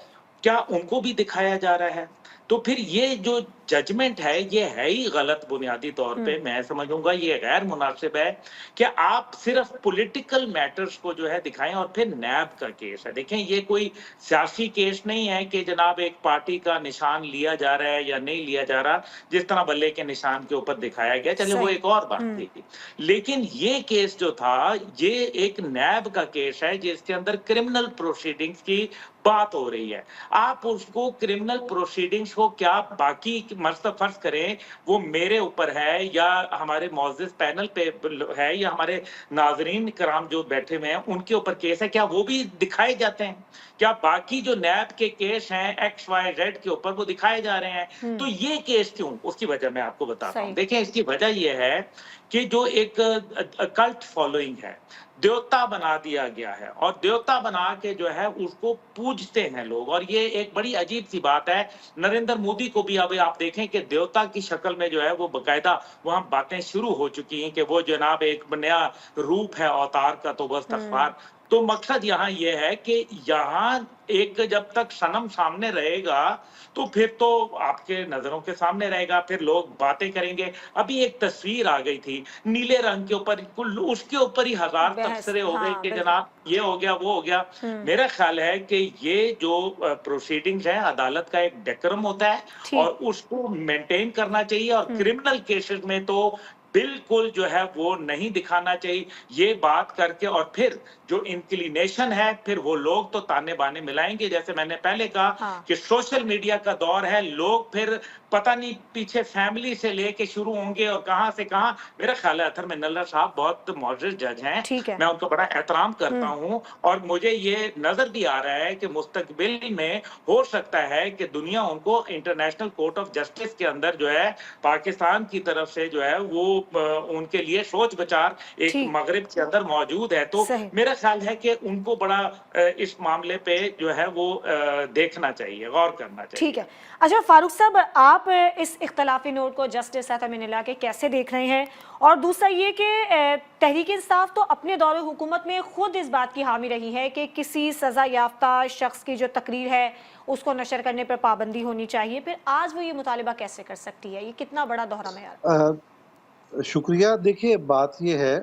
क्या उनको भी दिखाया जा रहा है? तो फिर ये जो जजमेंट है ये है ही गलत बुनियादी तौर पे। मैं समझूंगा ये गैर मुनासिब है कि आप सिर्फ पॉलिटिकल मैटर्स को जो है दिखाएं, और फिर नैब का केस है। देखें, ये कोई सियासी केस नहीं है कि जनाब एक पार्टी का निशान लिया जा रहा है या नहीं लिया जा रहा, जिस तरह बल्ले के निशान के ऊपर दिखाया गया, चलिए वो एक और बात थी। लेकिन ये केस जो था ये एक नैब का केस है जिसके अंदर क्रिमिनल प्रोसीडिंग्स की बात हो रही है। आप उसको क्रिमिनल प्रोसीडिंग्स को क्या बाकी मसला फर्ज करें वो मेरे ऊपर है या हमारे मौजूद पैनल पे है या हमारे नाजरीन कराम जो बैठे हुए हैं उनके ऊपर केस है, क्या वो भी दिखाए जाते हैं? क्या बाकी जो नैब के केस हैं XYZ के ऊपर वो दिखाए जा रहे हैं? तो ये केस क्यों? उसकी वजह मैं आपको बताता हूँ। देखें, इसकी वजह ये है कि जो एक कल्ट फॉलोइंग है, देवता बना दिया गया है, और देवता बना के जो है उसको पूजते हैं लोग, और ये एक बड़ी अजीब सी बात है। नरेंद्र मोदी को भी अब आप देखें कि देवता की शक्ल में जो है वो बकायदा वहाँ बातें शुरू हो चुकी हैं कि वो जनाब एक नया रूप है अवतार का, तो बस तकवार تو مقصد یہاں یہ ہے کہ یہاں ایک جب تک صنم سامنے رہے گا تو پھر تو آپ کے نظروں کے سامنے رہے گا، پھر لوگ باتیں کریں گے. ابھی ایک تصویر آ گئی تھی نیلے رنگ کے اوپر، اس کے اوپر ہی ہزار بحث، تبصرے ہو گئے ہاں کہ بالکل. جناب یہ ہو گیا وہ ہو گیا. میرا خیال ہے کہ یہ جو پروسیڈنگز ہیں، عدالت کا ایک ڈیکرم ہوتا ہے ٹھیک. اور اس کو مینٹین کرنا چاہیے، اور کرمنل کیسز میں تو بالکل جو ہے وہ نہیں دکھانا چاہیے یہ بات کر کے. اور پھر جو انکلینیشن ہے پھر وہ لوگ تو تانے بانے ملائیں گے، جیسے میں نے پہلے کہا ہاں. کہ سوشل میڈیا کا دور ہے، لوگ پھر پتہ نہیں پیچھے فیملی سے لے کے شروع ہوں گے اور کہاں سے کہاں. میرا خیال ہے اطہر منی اللہ صاحب بہت معزز جج ہیں، ٹھیک ہے. میں ان کو بڑا احترام کرتا ہوں، اور مجھے یہ نظر بھی آ رہا ہے کہ مستقبل میں ہو سکتا ہے کہ دنیا ان کو انٹرنیشنل کورٹ آف جسٹس کے اندر جو ہے پاکستان کی طرف سے جو ہے وہ ان کے لیے سوچ بچار ایک ٹھیک. مغرب کے اندر موجود ہے. تو صحیح. میرا خیال ہے کہ ان کو بڑا اس معاملے پہ جو ہے وہ دیکھنا چاہیے، غور کرنا چاہیے. ٹھیک ہے. اچھا فاروق صاحب، آپ اس اختلافی نوٹ کو جسٹس اطہر منی اللہ کے کیسے دیکھ رہے ہیں؟ اور دوسرا یہ کہ تحریک انصاف تو اپنے دور حکومت میں خود اس بات کی حامی رہی ہے کہ کسی سزا یافتہ شخص کی جو تقریر ہے اس کو نشر کرنے پر پابندی ہونی چاہیے، پھر آج وہ یہ مطالبہ کیسے کر سکتی ہے؟ یہ کتنا بڑا دوہرا معیار؟ شکریہ. دیکھیے بات یہ ہے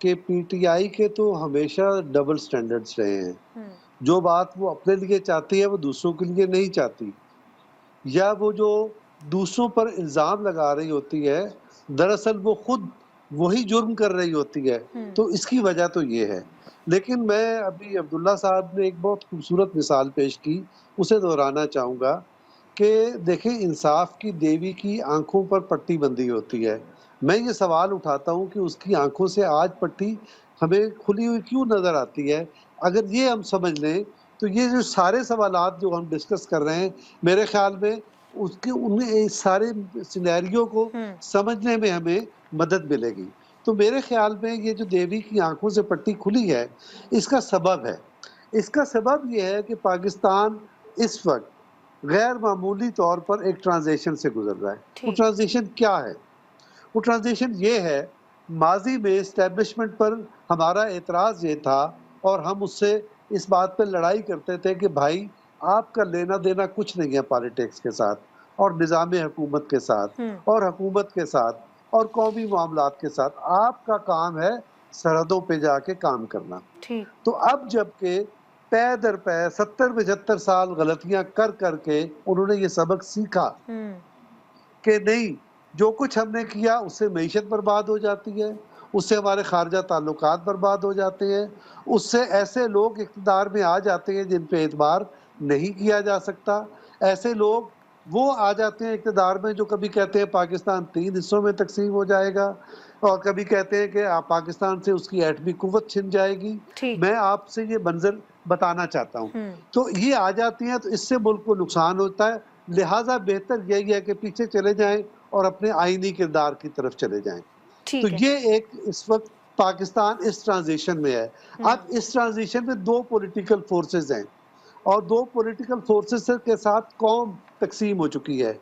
کہ پی ٹی آئی کے تو ہمیشہ ڈبل سٹینڈرڈز رہے ہیں. جو بات وہ اپنے لیے چاہتی ہے وہ دوسروں کے لیے نہیں چاہتی، یا وہ جو دوسروں پر الزام لگا رہی ہوتی ہے دراصل وہ خود وہی جرم کر رہی ہوتی ہے. تو اس کی وجہ تو یہ ہے. لیکن میں ابھی عبداللہ صاحب نے ایک بہت خوبصورت مثال پیش کی، اسے دہرانا چاہوں گا کہ دیکھیں انصاف کی دیوی کی آنکھوں پر پٹی بندھی ہوتی ہے. میں یہ سوال اٹھاتا ہوں کہ اس کی آنکھوں سے آج پٹی ہمیں کھلی ہوئی کیوں نظر آتی ہے؟ اگر یہ ہم سمجھ لیں تو یہ جو سارے سوالات جو ہم ڈسکس کر رہے ہیں میرے خیال میں انہیں سارے سینیریو کو سمجھنے میں ہمیں مدد ملے گی. تو میرے خیال میں یہ جو دیوی کی آنکھوں سے پٹی کھلی ہے اس کا سبب ہے. اس کا سبب یہ ہے کہ پاکستان اس وقت غیر معمولی طور پر ایک ٹرانزیشن سے گزر رہا ہے. وہ ٹرانزیشن کیا ہے؟ وہ ٹرانزیشن یہ ہے، ماضی میں اسٹیبلشمنٹ پر ہمارا اعتراض یہ تھا اور ہم اس سے اس بات پہ لڑائی کرتے تھے کہ بھائی آپ کا لینا دینا کچھ نہیں ہے پالیٹکس کے ساتھ اور نظام حکومت کے ساتھ اور حکومت کے ساتھ اور قومی معاملات کے ساتھ. آپ کا کام ہے سرحدوں پہ جا کے کام کرنا. تو اب جب کہ پے در پے 70-75 سال غلطیاں کر کر کے انہوں نے یہ سبق سیکھا کہ نہیں، جو کچھ ہم نے کیا اس سے معیشت برباد ہو جاتی ہے، اس سے ہمارے خارجہ تعلقات برباد ہو جاتے ہیں، اس سے ایسے لوگ اقتدار میں آ جاتے ہیں جن پہ اعتبار نہیں کیا جا سکتا. ایسے لوگ وہ آ جاتے ہیں اقتدار میں جو کبھی کہتے ہیں پاکستان 3 حصوں میں تقسیم ہو جائے گا اور کبھی کہتے ہیں کہ پاکستان سے اس کی ایٹمی قوت چھن جائے گی. میں آپ سے یہ منظر بتانا چاہتا ہوں. تو یہ آ جاتی ہیں تو اس سے ملک کو نقصان ہوتا ہے. لہٰذا بہتر یہی ہے کہ پیچھے چلے جائیں اور اپنے آئینی کردار کی طرف چلے جائیں. تو یہ ایک اس وقت پاکستان اس ٹرانزیشن میں ہے. اب اس ٹرانزیشن میں 2 پولیٹیکل فورسز ہیں اور 2 پولیٹیکل فورسز کے ساتھ قوم تقسیم ہو چکی ہے.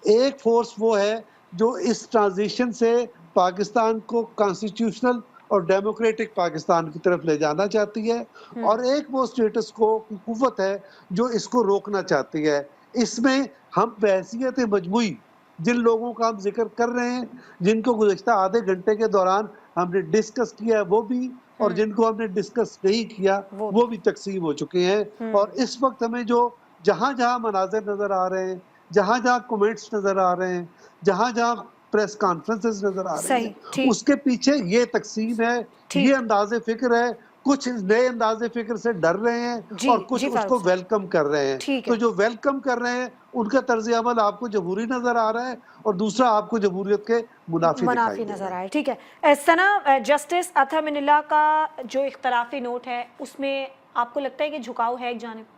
ایک فورس وہ ہے جو اس ٹرانزیشن سے پاکستان کو کانسٹیٹیوشنل اور ڈیموکریٹک پاکستان کی طرف لے جانا چاہتی ہے، اور ایک وہ اسٹیٹس کو قوت ہے جو اس کو روکنا چاہتی ہے. اس میں ہم بحیثیت مجموعی جن لوگوں کا ہم ذکر کر رہے ہیں، جن کو گزشتہ آدھے گھنٹے کے دوران ہم نے ڈسکس کیا ہے وہ بھی، اور جن کو ہم نے ڈسکس نہیں کیا وہ بھی تقسیم ہو چکے ہیں. اور اس وقت ہمیں جو جہاں جہاں مناظر نظر آ رہے ہیں، جہاں جہاں کومنٹس نظر آ رہے ہیں، جہاں جہاں پریس کانفرنسز نظر آ رہے ہیں، اس کے پیچھے یہ تقسیم ہے، یہ انداز فکر ہے. کچھ نئے انداز فکر سے ڈر رہے ہیں اور کچھ اس کو ویلکم کر رہے ہیں. تو جو ویلکم کر رہے ہیں ان کا طرز عمل آپ کو جمہوری نظر آ رہا ہے اور دوسرا آپ کو جمہوریت کے منافی نظر آئے. ٹھیک ہے ثنا، جسٹس اطہر منی اللہ کا جو اختلافی نوٹ ہے اس میں آپ کو لگتا ہے کہ جھکاؤ ہے ایک جانب؟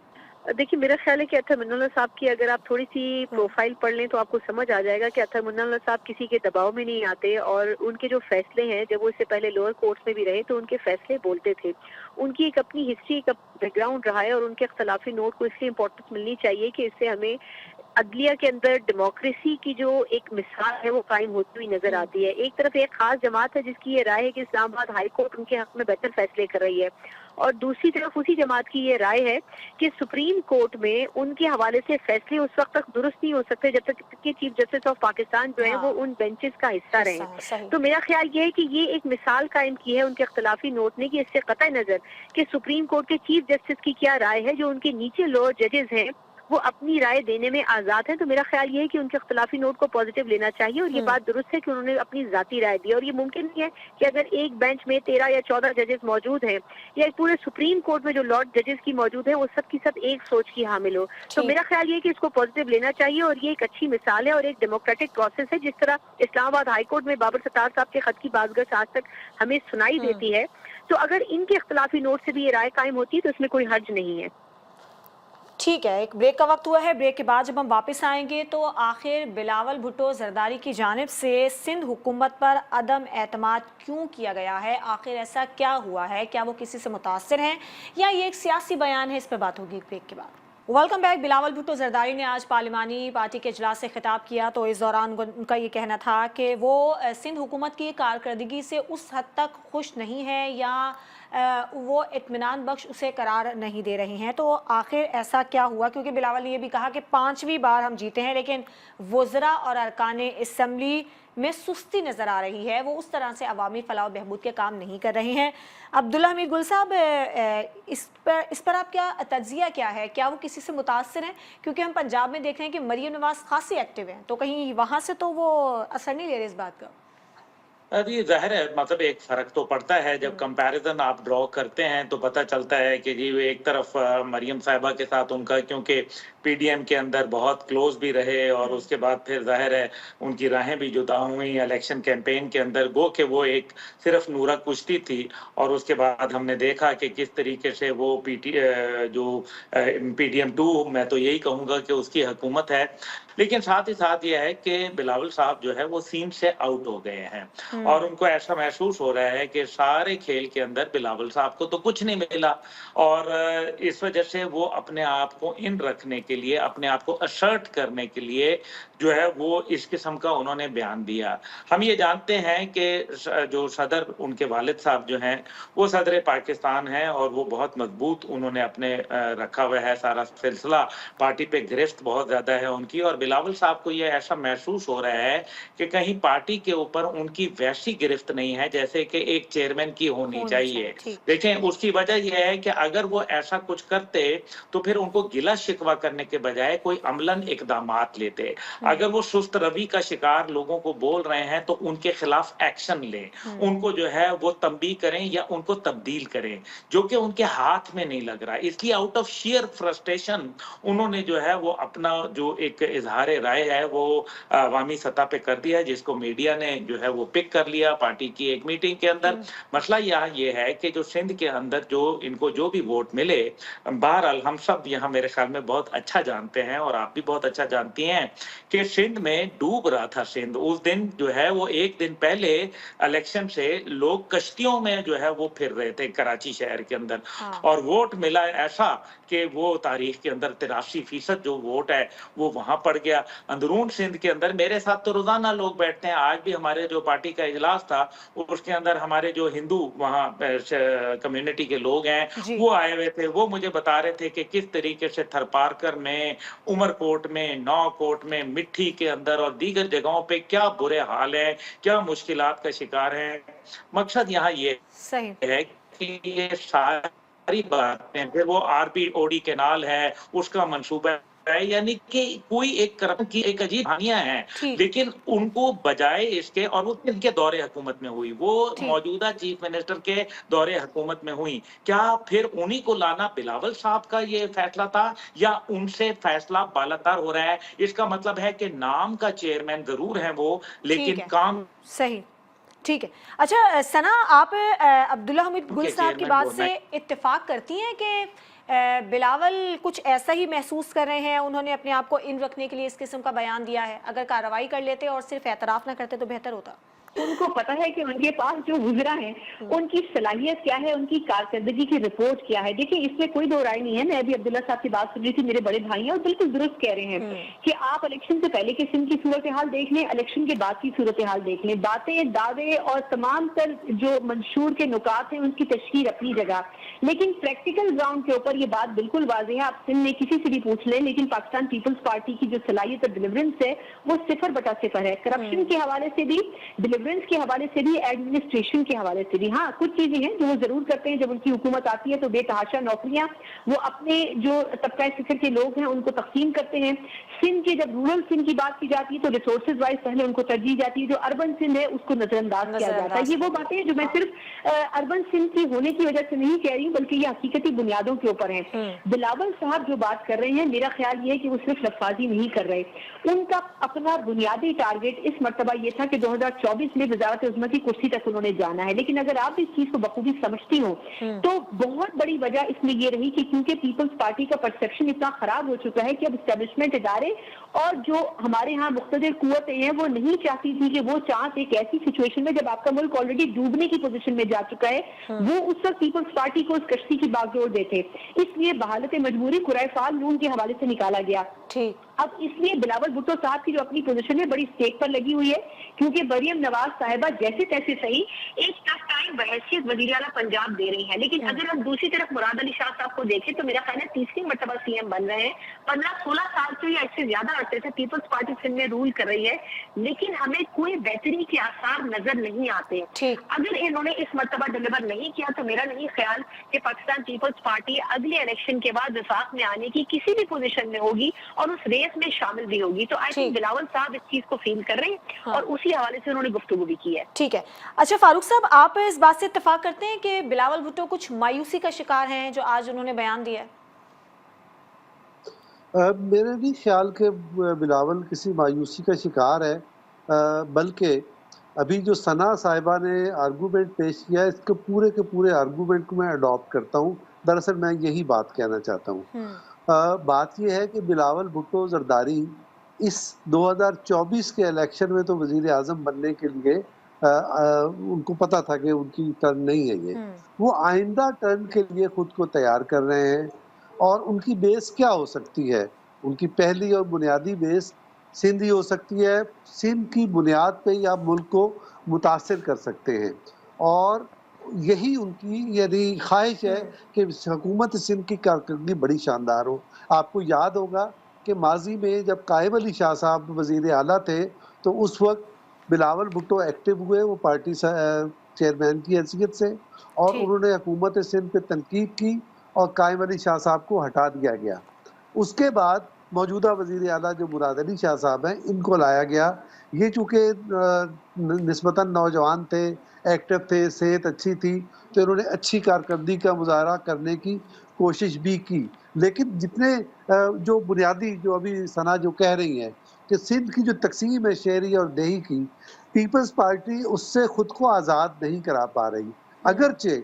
دیکھیے میرا خیال ہے کہ اطہر منی اللہ صاحب کی اگر آپ تھوڑی سی پروفائل پڑھ لیں تو آپ کو سمجھ آ جائے گا کہ اطہر منی اللہ صاحب کسی کے دباؤ میں نہیں آتے، اور ان کے جو فیصلے ہیں جب وہ اس سے پہلے لوئر کورٹس میں بھی رہے تو ان کے فیصلے بولتے تھے. ان کی ایک اپنی ہسٹری کا بیک گراؤنڈ رہا ہے اور ان کے اختلافی نوٹ کو اس لیے امپورٹنس ملنی چاہیے کہ اس سے ہمیں अदलिया के अंदर डेमोक्रेसी की जो एक मिसाल है वो कायम होती हुई नजर आती है। एक तरफ एक खास जमात है जिसकी ये राय है कि इस्लामाबाद हाई कोर्ट उनके हक में बेहतर फैसले कर रही है, और दूसरी तरफ उसी जमात की ये राय है कि सुप्रीम कोर्ट में उनके हवाले से फैसले उस वक्त तक दुरुस्त नहीं हो सकते जब तक कि चीफ जस्टिस ऑफ पाकिस्तान जो है वो उन बेंचेस का हिस्सा रहे। तो मेरा ख्याल ये है कि ये एक मिसाल कायम की है उनके इख्तलाफी नोट ने, कि इससे कतई नजर कि सुप्रीम कोर्ट के चीफ जस्टिस की क्या राय है, जो उनके नीचे लोअर जजेस हैं वो अपनी राय देने में आजाद हैं। तो मेरा ख्याल ये है कि उनके इख्तलाफी नोट को पॉजिटिव लेना चाहिए, और ये बात दुरुस्त है कि उन्होंने अपनी जाती राय दी, और ये मुमकिन नहीं है कि अगर एक बेंच में 13 या 14 जजेस मौजूद हैं या एक पूरे सुप्रीम कोर्ट में जो लॉर्ड जजेस की मौजूद है वो सब की सब एक सोच की हामिल हो। तो मेरा ख्याल ये है कि इसको पॉजिटिव लेना चाहिए, और ये एक अच्छी मिसाल है और एक डेमोक्रेटिक प्रोसेस है। जिस तरह इस्लामाबाद हाई कोर्ट में बाबर सत्तार साहब के खत की बाज़गश आज तक हमें सुनाई देती है, तो अगर इनके इख्तलाफी नोट से भी ये राय कायम होती है तो इसमें कोई हर्ज नहीं है। ठीक है, एक ब्रेक का वक्त हुआ है। ब्रेक के बाद जब हम वापस आएंगे तो आखिर बिलावल भुट्टो जरदारी की जानिब से सिंध हुकूमत पर अदम एतमाद क्यों किया गया है, आखिर ऐसा क्या हुआ है, क्या वो किसी से मुतासिर हैं या ये एक सियासी बयान है, इस पर बात होगी ब्रेक के बाद। Welcome back. बिलावल भुट्टो जरदारी ने आज पार्लिमानी पार्टी के इजलास से खिताब किया, तो इस दौरान उनका ये कहना था कि वो सिंध हुकूमत की कारकर्दगी से उस हद तक खुश नहीं है या वो इत्मीनान बख्श उसे करार नहीं दे रही हैं। तो आखिर ऐसा क्या हुआ, क्योंकि बिलावल ने ये भी कहा कि 5वीं बार हम जीते हैं लेकिन वज़रा और अरकान असम्बली में सुस्ती नज़र आ रही है, वो उस तरह से अवामी फलाह व बहबूद के काम नहीं कर रहे हैं। अब्दुल्ला हमीद गुल साहब, इस पर आप क्या तज्जिया क्या है, क्या वो किसी से मुतासिर हैं? क्योंकि हम पंजाब में देख रहे हैं कि मरियम नवाज खासी एक्टिव हैं, तो कहीं वहाँ से तो वो असर नहीं ले रहे इस बात का? अभी जाहिर है, मतलब एक फर्क तो पड़ता है जब कंपैरिजन आप ड्रॉ करते हैं तो पता चलता है कि जी एक तरफ मरियम साहिबा के साथ उनका, क्योंकि पीडीएम के अंदर बहुत क्लोज भी रहे और उसके बाद फिर जाहिर है उनकी राहें भी जुदा हुई इलेक्शन कैंपेन के अंदर, गो कि वो एक सिर्फ नूरा कुश्ती थी। और उसके बाद हमने देखा कि किस तरीके से वो पीडीएम 2, मैं तो यही कहूँगा कि उसकी हुकूमत है। लेकिन साथ ही साथ ये है कि बिलावल साहब जो है वो सीन से आउट हो गए हैं और उनको ऐसा महसूस हो रहा है कि सारे खेल के अंदर बिलावल साहब को तो कुछ नहीं मिला, और इस वजह से वो अपने आप को इन रखने के लिए, अपने आप को असर्ट करने के लिए जो है वो इस किस्म का उन्होंने बयान दिया। हम ये जानते हैं कि जो सदर उनके वालिद साहब जो हैं वो सदर पाकिस्तान हैं और वो बहुत मजबूत उन्होंने अपने रखा हुआ है सारा सिलसिला, पार्टी पे गिरफ्त बहुत ज्यादा है उनकी। और बिलावल साहब को ये ऐसा महसूस हो रहा है कि कहीं पार्टी के ऊपर उनकी वैसी गिरफ्त नहीं है जैसे कि एक चेयरमैन की होनी चाहिए। देखें, उसकी वजह यह है कि अगर वो ऐसा कुछ करते तो फिर उनको गिला शिकवा करने के बजाय कोई अमलन इकदामात लेते। अगर वो सुस्त रवि का शिकार लोगों को बोल रहे हैं तो उनके खिलाफ एक्शन लें, उनको जो है वो तंबीह करें या उनको तब्दील करें, जो कि उनके हाथ में नहीं लग रहा। इसलिए आउट ऑफ शेयर फ्रस्ट्रेशन उन्होंने जो है वो अपना जो एक इजहार राय है वो अवामी सतह पे कर दिया, जिसको मीडिया ने जो है वो पिक कर लिया पार्टी की एक मीटिंग के अंदर। मसला यहाँ ये है कि जो सिंध के अंदर जो इनको जो भी वोट मिले, बहरहाल हम सब यहाँ मेरे ख्याल में बहुत अच्छा जानते हैं और आप भी बहुत अच्छा जानती हैं कि सिंध में डूब रहा था सिंध। उस दिन जो है वो एक दिन पहले इलेक्शन से लोग कश्तियों में जो है वो फिर रहे थे कराची शहर के अंदर, और वोट मिला ऐसा कि वो तारीख के अंदर 83% जो वोट है वो वहां पड़ गया। अंदरून सिंध के अंदर मेरे साथ तो रोजाना लोग बैठते हैं, आज भी हमारे जो पार्टी का इजलास था उसके अंदर हमारे जो हिंदू वहाँ कम्युनिटी के लोग हैं वो आए हुए थे। वो मुझे बता रहे थे कि किस तरीके से थरपारकर में, उमरकोट में, नौकोट में, मिट्टी के अंदर और दीगर जगहों पे क्या बुरे हाल है, क्या मुश्किलात का शिकार है। मकसद यहाँ ये है कि ये सारी बातें, फिर वो आरपीओडी कैनाल है उसका मंसूबा है, यानी कि कोई एक करप्शन की एक अजीब कहानियां हैं, लेकिन उनको बजाय इसके, और वो किनके दौरे हुकूमत में हुई, वो मौजूदा चीफ मिनिस्टर के दौरे हुकूमत में हुई। क्या फिर उन्हीं को लाना बिलावल साहब का ये फैसला था या उनसे फैसला बालातर हो रहा है? इसका मतलब है कि नाम का चेयरमैन जरूर है वो, लेकिन काम सही। ठीक है, अच्छा सना, आप अब्दुल्ला हमीद गुल साहब की बात से इत्तेफाक करती हैं कि बिलावल कुछ ऐसा ही महसूस कर रहे हैं, उन्होंने अपने आप को इन रखने के लिए इस किस्म का बयान दिया है? अगर कार्रवाई कर लेते और सिर्फ एतराफ़ ना करते तो बेहतर होता। ان کو پتا ہے کہ ان کے پاس جو وزراء ہیں ان کی صلاحیت کیا ہے, ان کی کارکردگی کی رپورٹ کیا ہے. دیکھیں اس میں کوئی دو رائے نہیں ہے. میں ابھی عبداللہ صاحب کی بات سن رہی تھی, میرے بڑے بھائی ہیں اور بالکل درست کہہ رہے ہیں کہ آپ الیکشن سے پہلے کی سندھ کی صورتحال دیکھ لیں, الیکشن کے بعد کی صورتحال دیکھ لیں. باتیں, دعوے اور تمام تر جو منشور کے نکات ہیں ان کی تشہیر اپنی جگہ, لیکن پریکٹیکل گراؤنڈ کے اوپر یہ بات بالکل واضح ہے. آپ سندھ میں کسی سے بھی پوچھ لیں, لیکن پاکستان پیپلز پارٹی کی جو صلاحیت اور ڈیلیورنس ہے وہ 0/0 ہے. کرپشن کے حوالے سے بھی, ڈیلیورنس کے حوالے سے بھی, ایڈمنسٹریشن کے حوالے سے بھی. ہاں کچھ چیزیں ہیں جو وہ ضرور کرتے ہیں. جب ان کی حکومت آتی ہے تو بے تحاشا نوکریاں وہ اپنے جو طبقہ فکر کے لوگ ہیں ان کو تقسیم کرتے ہیں. سندھ کے جب رورل سندھ کی بات کی جاتی ہے تو ریسورسز وائز پہلے ان کو ترجیح جاتی ہے, جو اربن سندھ ہے اس کو نظر انداز کیا جاتا ہے. یہ وہ باتیں ہیں جو میں صرف اربن سندھ کی ہونے کی وجہ سے نہیں کہہ رہی ہوں, بلکہ یہ حقیقتی بنیادوں کے اوپر ہیں. بلاول صاحب جو بات کر رہے ہیں, میرا خیال یہ ہے کہ وہ صرف لفاظی نہیں کر رہے. ان کا اپنا بنیادی ٹارگیٹ اس مرتبہ یہ تھا کہ 2024 میں وزارت عظمیٰ کی کرسی تک انہوں نے جانا ہے. لیکن اگر آپ اس چیز کو بخوبی سمجھتی ہوں تو بہت بڑی وجہ اس میں یہ رہی کہ کیونکہ پیپلز پارٹی کا پرسیپشن اتنا خراب ہو چکا ہے کہ اب اسٹیبلشمنٹ ادارے اور جو ہمارے ہاں مقتدر قوتیں ہیں وہ نہیں چاہتی تھی کہ وہ چانس ایک ایسی سچویشن میں جب آپ کا ملک آلریڈی ڈوبنے کی پوزیشن میں جا چکا ہے, وہ اس وقت پیپلز پارٹی کو اس کشتی کی باغ ڈور دیتے. اس لیے بحالت مجبوری قرائے فعال نون کے حوالے سے نکالا گیا. اب اس لیے بلاول بھٹو صاحب کی جو اپنی پوزیشن ہے بڑی اسٹیک پر لگی ہوئی ہے, کیونکہ مریم نواز صاحبہ جیسے تیسے صحیح ایک ٹف ٹائم بحیثیت وزیر اعلیٰ پنجاب دے رہی ہیں. لیکن اگر ہم دوسری طرف مراد علی شاہ صاحب کو دیکھیں تو میرا خیال ہے تیسری مرتبہ سی ایم بن رہے ہیں. 15-16 سال سے یا اس سے زیادہ عرصے سے پیپلز پارٹی سندھ میں رول کر رہی ہے, لیکن ہمیں کوئی بہتری کے آثار نظر نہیں آتے. اگر انہوں نے اس مرتبہ ڈلیور نہیں کیا تو میرا نہیں خیال کہ پاکستان پیپلز پارٹی اگلے الیکشن کے بعد وفاق میں آنے کی کسی بھی پوزیشن میں ہوگی اور اس ریس میں شامل بھی ہوگی. تو آئی تھنک بلاول صاحب اس چیز کو فیل کر رہے ہیں اور اسی حوالے سے انہوں نے گفتگو بھی کی ہے. ٹھیک ہے. اچھا فاروق صاحب, آپ اس بات سے اتفاق کرتے ہیں کہ بلاول بھٹو کچھ مایوسی کا شکار ہیں جو آج انہوں نے بیان دیا ہے؟ میرے نہیں خیال کہ بلاول کسی مایوسی کا شکار ہے, بلکہ ابھی جو ثنا صاحبہ نے آرگومنٹ پیش کیا ہے اس کے پورے آرگومنٹ کو میں اڈاپٹ کرتا ہوں. دراصل میں یہی بات کہنا چاہتا ہوں. بات یہ ہے کہ بلاول بھٹو زرداری اس 2024 کے الیکشن میں تو وزیر اعظم بننے کے لیے ان کو پتا تھا کہ ان کی ٹرن نہیں ہے یہ, وہ آئندہ ٹرن کے لیے خود کو تیار کر رہے ہیں. اور ان کی بیس کیا ہو سکتی ہے؟ ان کی پہلی اور بنیادی بیس سندھ ہی ہو سکتی ہے. سندھ کی بنیاد پہ ہی آپ ملک کو متاثر کر سکتے ہیں, اور یہی ان کی یعنی خواہش ہے کہ حکومت سندھ کی کارکردگی بڑی شاندار ہو. آپ کو یاد ہوگا کہ ماضی میں جب قائم علی شاہ صاحب وزیر اعلیٰ تھے تو اس وقت بلاول بھٹو ایکٹیو ہوئے وہ پارٹی چیئرمین کی حیثیت سے, اور انہوں نے حکومت سندھ پہ تنقید کی اور قائم علی شاہ صاحب کو ہٹا دیا گیا. اس کے بعد موجودہ وزیر اعلیٰ جو مراد علی شاہ صاحب ہیں ان کو لایا گیا. یہ چونکہ نسبتاً نوجوان تھے, ایکٹیو تھے, صحت اچھی تھی, تو انہوں نے اچھی کارکردگی کا مظاہرہ کرنے کی کوشش بھی کی. لیکن جتنے جو بنیادی جو ابھی ثنا جو کہہ رہی ہیں کہ سندھ کی جو تقسیم ہے شہری اور دیہی کی, پیپلز پارٹی اس سے خود کو آزاد نہیں کرا پا رہی. اگرچہ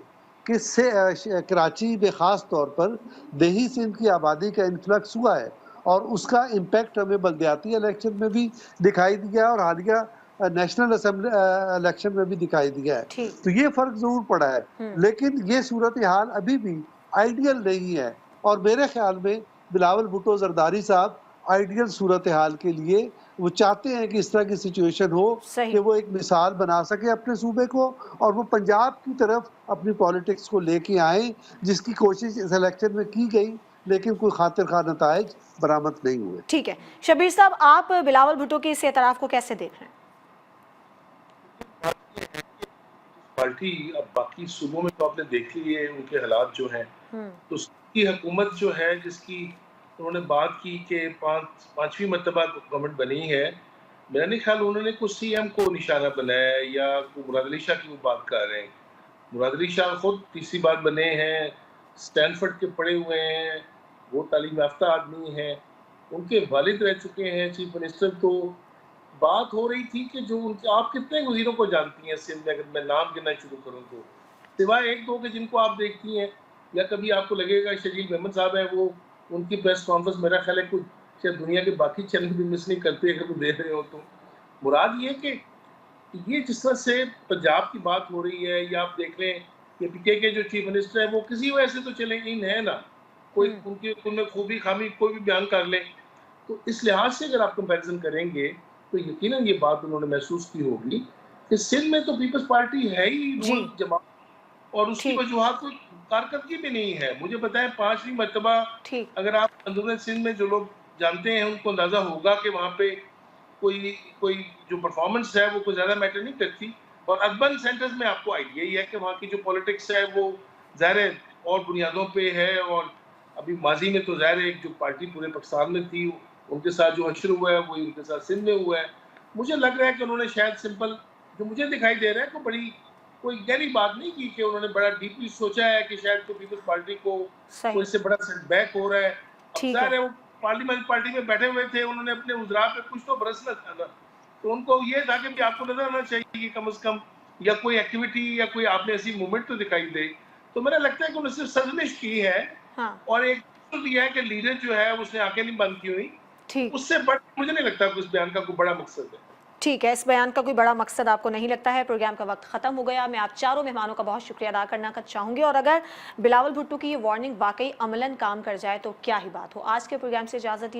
کہ کراچی میں خاص طور پر دیہی سندھ کی آبادی کا انفلکس ہوا ہے اور اس کا امپیکٹ ہمیں بلدیاتی الیکشن میں بھی دکھائی دیا اور حالیہ نیشنل اسمبلی الیکشن میں بھی دکھائی دیا ہے. تو یہ فرق ضرور پڑا ہے, لیکن یہ صورتحال ابھی بھی آئیڈیل نہیں ہے. اور میرے خیال میں بلاول بھٹو زرداری صاحب آئیڈیل صورتحال کے لیے وہ چاہتے ہیں کہ اس طرح کی سچویشن ہو کہ وہ ایک مثال بنا سکے اپنے صوبے کو, اور وہ پنجاب کی طرف اپنی پالیٹکس کو لے کے آئیں, جس کی کوشش اس الیکشن میں کی گئی لیکن کوئی خاطر خواہ نتائج برآمد نہیں ہوئے. ٹھیک ہے. شبیر صاحب, آپ بلاول بھٹو کے اس اعتراف کو کیسے دیکھ رہے ہیں؟ پارٹی اب باقی صوبوں میں تو آپ نے دیکھ لی ہے ان کے حالات جو ہیں, تو اس کی حکومت جو ہے جس کی انہوں نے بات کی کہ پانچویں مرتبہ گورنمنٹ بنی ہے, میرا نہیں خیال انہوں نے کوئی سی ایم کو نشانہ بنایا ہے یا مراد علی شاہ کی وہ بات کر رہے ہیں. مراد علی شاہ خود تیسری بار بنے ہیں, اسٹینفرڈ کے پڑھے ہوئے ہیں, وہ تعلیم یافتہ آدمی ہیں, ان کے والد رہ چکے ہیں چیف منسٹر. تو بات ہو رہی تھی کہ جو آپ کتنے وزیروں کو جانتی ہیں سندھ میں, اگر میں نام گننا شروع کروں تو سوائے ایک دو کے جن کو آپ دیکھتی ہیں, یا کبھی آپ کو لگے گا شجیل محمد صاحب ہیں, وہ ان کی پریس کانفرنس میرا خیال ہے کچھ شاید دنیا کے باقی چینل بھی مس نہیں کرتے اگر وہ دے رہے ہو تو. مراد یہ کہ یہ جس طرح سے پنجاب کی بات ہو رہی ہے، یا آپ دیکھ لیں کہ پی کے جو چیف منسٹر ہے وہ کسی وجہ سے تو چلیں ان ہے نا، کوئی ان میں خوبی خامی کوئی بھی بیان کر لیں، تو اس لحاظ سے اگر آپ کمپیریزن کریں گے تو یقیناً یہ بات انہوں نے محسوس کی ہوگی کہ سندھ میں تو پیپلز پارٹی ہے ہی رول جماعت، اور اس کی وجوہات کوئی کارکردگی بھی نہیں ہے. مجھے بتائیں 5ویں مرتبہ اگر آپ اندرون سندھ میں جو لوگ جانتے ہیں ان کو اندازہ ہوگا کہ وہاں پہ کوئی جو پرفارمنس ہے وہ کوئی زیادہ میٹر نہیں کرتی. اور اربن سینٹرز میں آپ کو آئیڈیا ہی ہے کہ وہاں کی جو پولیٹکس ہے وہ ظاہر اور بنیادوں پہ ہے، اور ابھی ماضی میں تو ظاہر ایک جو پارٹی پورے پاکستان میں تھی ان کے ساتھ جو حشر ہوا ہے وہی ان کے ساتھ سندھ میں ہوا ہے. مجھے لگ رہا ہے کہ انہوں نے شاید سمپل جو مجھے دکھائی دے رہا ہے کوئی گہری بات نہیں کی کہ انہوں نے بڑا ڈیپلی سوچا ہے کہ شاید کوئی پیپلز پارٹی کو کوئی اس سے بڑا سیٹ بیک ہو رہا ہے. اب ظاہر ہے وہ پارلیمنٹ پارٹی میں بیٹھے ہوئے تھے، انہوں نے اپنے وزراء پہ کچھ تو برسنا تھا نا، تو ان کو یہ تھا کہ آپ کو نظر آنا چاہیے کہ کم از کم یا کوئی ایکٹیویٹی یا کوئی آپ نے ایسی موومنٹ تو دکھائی دے. تو میرا لگتا ہے کہ انہوں نے صرف سرزنش کی ہے، اور ایک یہ ہے کہ لیڈر جو ہے اس نے آنکھیں نہیں بند کی ہوئی، اس سے بڑھ مجھے نہیں لگتا کہ اس بیان کا کوئی بڑا مقصد ہے. ٹھیک ہے، اس بیان کا کوئی بڑا مقصد آپ کو نہیں لگتا ہے. پروگرام کا وقت ختم ہو گیا. میں آپ چاروں مہمانوں کا بہت شکریہ ادا کرنا چاہوں گی، اور اگر بلاول بھٹو کی یہ وارننگ واقعی عملاً کام کر جائے تو کیا ہی بات ہو. آج کے پروگرام سے اجازت